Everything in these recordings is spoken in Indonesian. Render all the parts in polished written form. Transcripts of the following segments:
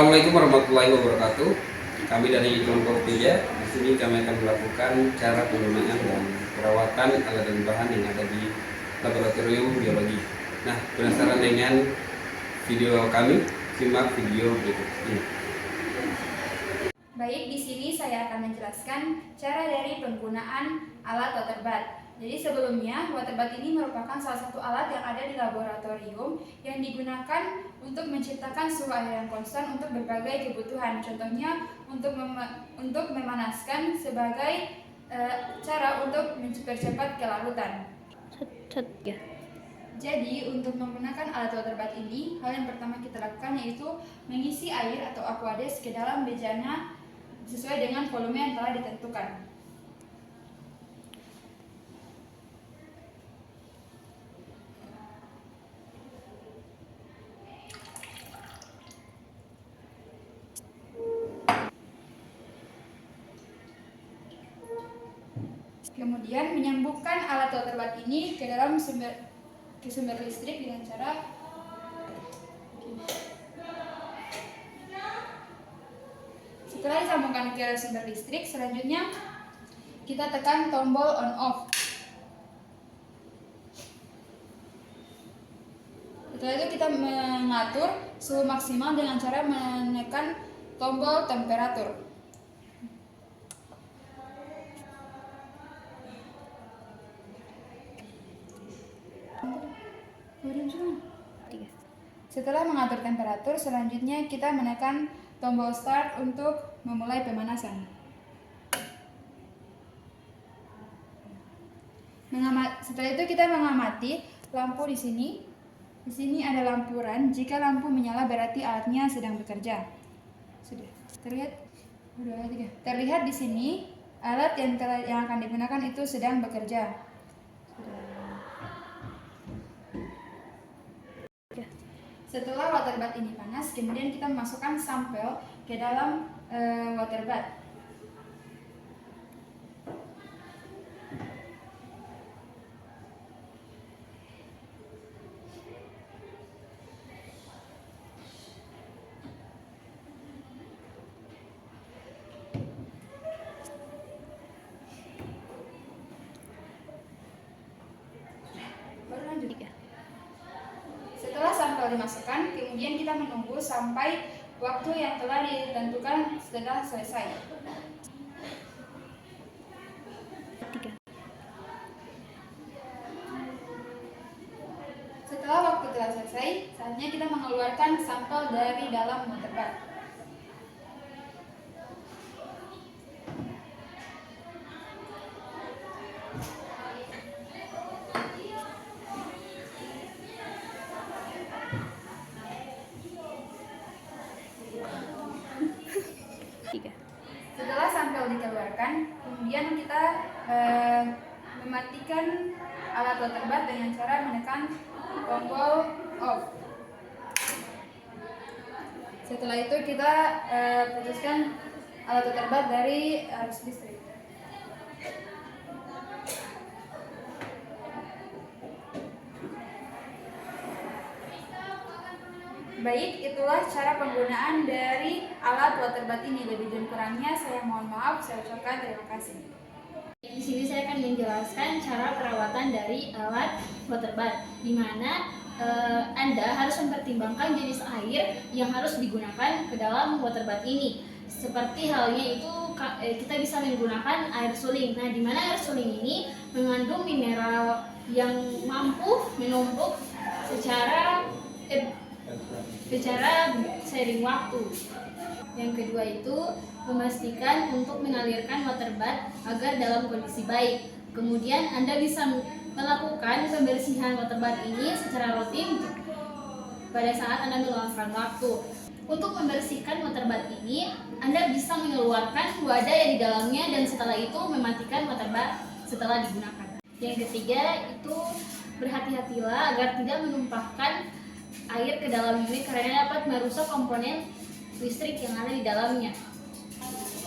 Assalamualaikum warahmatullahi wabarakatuh. Kami dari Kemenkominfo. Di sini kami akan melakukan cara penggunaan dan perawatan alat dan bahan yang ada di laboratorium biologi. Nah, penasaran dengan video kami? Simak video berikut ini. Baik, di sini saya akan menjelaskan cara dari penggunaan alat water bath. Jadi sebelumnya, water bath ini merupakan salah satu alat yang ada di laboratorium yang digunakan untuk menciptakan suhu air yang konstan untuk berbagai kebutuhan. Contohnya untuk memanaskan sebagai cara untuk mempercepat kelarutan. Jadi untuk menggunakan alat water bath ini, hal yang pertama kita lakukan yaitu mengisi air atau aquades ke dalam bejana sesuai dengan volume yang telah ditentukan. Kemudian menyambungkan alat water bath ini ke dalam sumber listrik dengan cara setelah disambungkan ke sumber listrik, selanjutnya kita tekan tombol on off. Setelah itu kita mengatur suhu maksimal dengan cara menekan tombol temperatur. Setelah mengatur temperatur, selanjutnya kita menekan tombol start untuk memulai pemanasan. Setelah itu kita mengamati lampu di sini. Di sini ada lampu run. Jika lampu menyala berarti alatnya sedang bekerja. Sudah terlihat? Terlihat di sini alat yang akan digunakan itu sedang bekerja. Setelah water bath ini panas, kemudian kita memasukkan sampel ke dalam water bath. Setelah sampel dimasukkan, kemudian kita menunggu sampai waktu yang telah ditentukan setelah selesai. Setelah waktu telah selesai, saatnya kita mengeluarkan sampel dari dalam water bath. Setelah sampel dikeluarkan, kemudian kita mematikan alat water bath dengan cara menekan tombol off. Setelah itu kita putuskan alat water bath dari arus listrik. Baik, itulah cara penggunaan dari alat water bath ini. Lebih dan kurangnya saya mohon maaf, saya ucapkan terima kasih. Di sini saya akan menjelaskan cara perawatan dari alat water bath, di mana Anda harus mempertimbangkan jenis air yang harus digunakan ke dalam water bath ini. Seperti halnya itu kita bisa menggunakan air suling. Nah, di mana air suling ini mengandung mineral yang mampu menumpuk secara seiring waktu. Yang kedua itu memastikan untuk mengalirkan water bath agar dalam kondisi baik. Kemudian Anda bisa melakukan pembersihan water bath ini secara rutin pada saat Anda meluangkan waktu. Untuk membersihkan water bath ini, Anda bisa mengeluarkan wadah yang di dalamnya dan setelah itu mematikan water bath setelah digunakan. Yang ketiga itu berhati-hatilah agar tidak menumpahkan air ke dalam unit karena dapat merusak komponen listrik yang ada di dalamnya.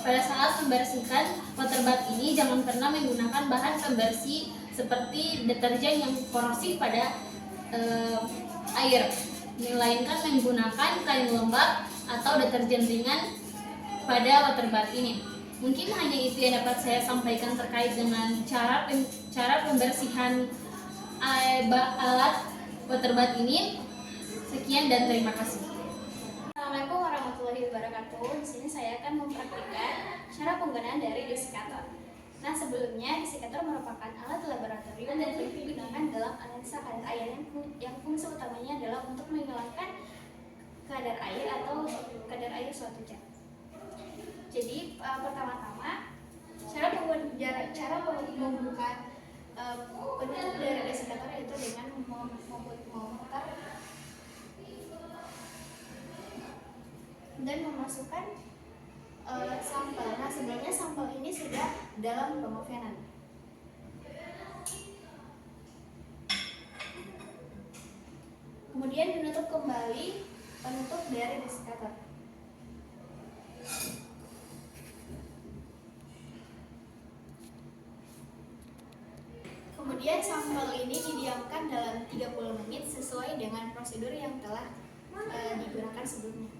Pada saat membersihkan water bath ini, jangan pernah menggunakan bahan pembersih seperti deterjen yang korosif pada air, melainkan menggunakan kain lembab atau deterjen ringan pada waterbath ini. Mungkin hanya itu yang dapat saya sampaikan terkait dengan cara pembersihan alat waterbath ini. Sekian dan terima kasih. Assalamualaikum warahmatullahi wabarakatuh. Di sini saya akan mempraktikkan cara penggunaan dari desikator. Nah, sebelumnya desikator merupakan alat laboratorium yang digunakan dalam analisa kadar air yang fungsi utamanya adalah untuk menghilangkan kadar air atau kadar air suatu zat. Jadi pertama-tama cara membuka penutup dari desikator itu dengan memutar dan memasukkan sampel. Nah, sebenarnya sampel ini sudah dalam pengovenan. Kemudian menutup kembali penutup dari desikator. Kemudian sampel ini didiamkan dalam 30 menit sesuai dengan prosedur yang telah digunakan sebelumnya.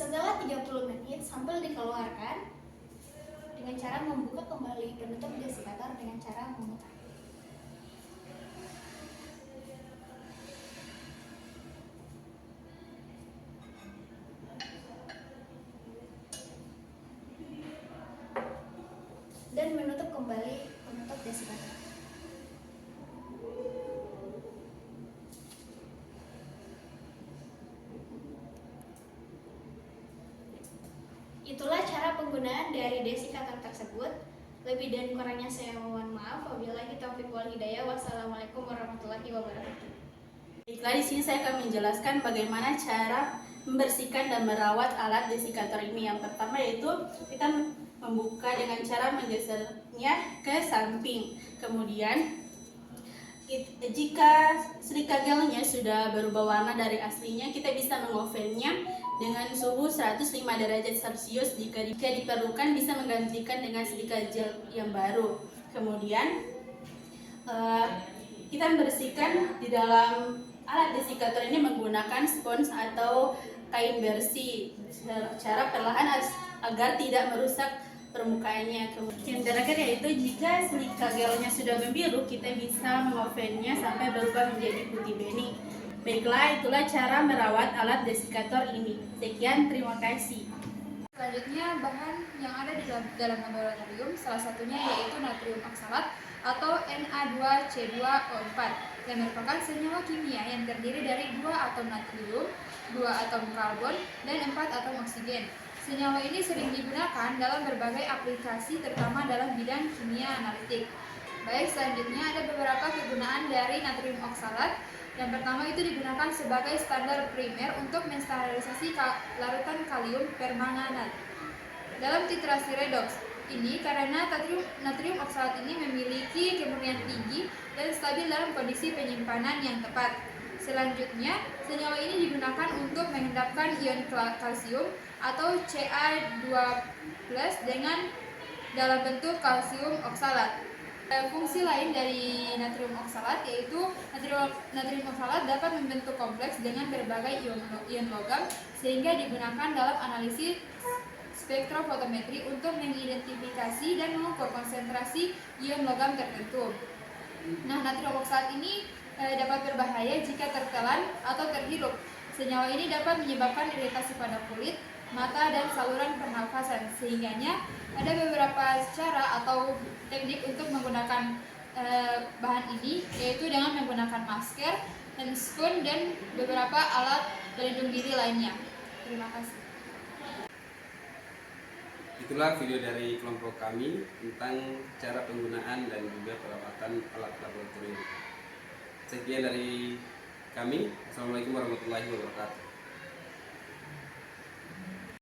Setelah 30 menit, sampel dikeluarkan dengan cara membuka kembali penutup desikator dengan cara memutar. Dan menutup kembali penutup desikator. Itulah cara penggunaan dari desikator tersebut. Lebih dan kurangnya saya mohon maaf. Wabillahi taufiq wal hidayah. Wassalamualaikum warahmatullahi wabarakatuh. Baiklah, di sini saya akan menjelaskan bagaimana cara membersihkan dan merawat alat desikator ini. Yang pertama yaitu kita membuka dengan cara menggesernya ke samping. Kemudian jika silika gelnya sudah berubah warna dari aslinya, kita bisa mengovennya dengan suhu 105 derajat Celcius. Jika diperlukan bisa menggantikan dengan silika gel yang baru. Kemudian kita membersihkan di dalam alat desikator ini menggunakan spons atau kain bersih secara perlahan agar tidak merusak permukaannya. Yang terakhir yaitu jika silika gelnya sudah membiru, kita bisa mengovennya sampai berubah menjadi putih bening. Baiklah, itulah cara merawat alat desikator ini. Sekian, terima kasih. Selanjutnya, bahan yang ada di dalam laboratorium salah satunya yaitu natrium oksalat atau Na2C2O4 yang merupakan senyawa kimia yang terdiri dari 2 atom natrium, 2 atom karbon, dan 4 atom oksigen. Senyawa ini sering digunakan dalam berbagai aplikasi terutama dalam bidang kimia analitik. Baik, selanjutnya ada beberapa kegunaan dari natrium oksalat. Yang pertama itu digunakan sebagai standar primer untuk menstandarisasi larutan kalium permanganat dalam titrasi redoks. Ini karena natrium oksalat ini memiliki kemurnian tinggi dan stabil dalam kondisi penyimpanan yang tepat. Selanjutnya, senyawa ini digunakan untuk mengendapkan ion kalsium atau Ca2+ dengan dalam bentuk kalsium oksalat. Fungsi lain dari natrium oksalat yaitu natrium oksalat dapat membentuk kompleks dengan berbagai ion logam sehingga digunakan dalam analisis spektrofotometri untuk mengidentifikasi dan mengukur konsentrasi ion logam tertentu. Nah, natrium oksalat ini dapat berbahaya jika tertelan atau terhirup. Senyawa ini dapat menyebabkan iritasi pada kulit, mata, dan saluran pernafasan. Sehingganya ada beberapa cara atau teknik untuk menggunakan bahan ini, yaitu dengan menggunakan masker, handscoon, dan beberapa alat pelindung diri lainnya. Terima kasih. Itulah video dari kelompok kami tentang cara penggunaan dan juga perawatan alat laboratorium. Sekian dari kami. Assalamualaikum warahmatullahi wabarakatuh.